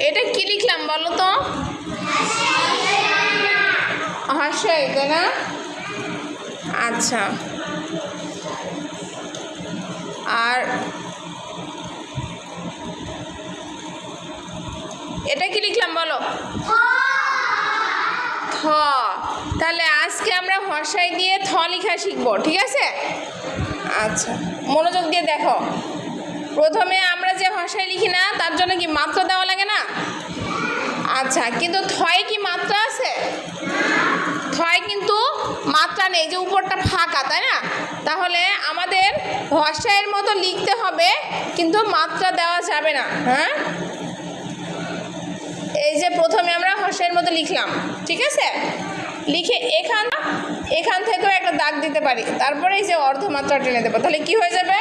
এটা কি লিখলাম বলো তো? হাসাই, তাই না? আচ্ছা, আর এটা কি লিখলাম বলো? থ। তাহলে আজকে আমরা হর্ষাই দিয়ে থ লেখা শিখবো, ঠিক আছে? আচ্ছা, মনোযোগ দিয়ে দেখো। প্রথমে আমরা যে হর্ষাই লিখি না, তার জন্য কি মাত্রা দেওয়া লাগে না? আচ্ছা, কিন্তু থয়ে কি মাত্রা আছে? থয় কিন্তু মাত্রা নেই, যে উপরটা ফাঁকা, তাই না? তাহলে আমাদের হর্ষাইয়ের মতো লিখতে হবে, কিন্তু মাত্রা দেওয়া যাবে না। হ্যাঁ, এই যে প্রথমে আমরা হর্ষাইয়ের মতো লিখলাম, ঠিক আছে? লিখে এখান থেকেও একটা দাগ দিতে পারি, তারপরে এই যে অর্ধমাত্রা টেনে দেবো, তাহলে কি হয়ে যাবে?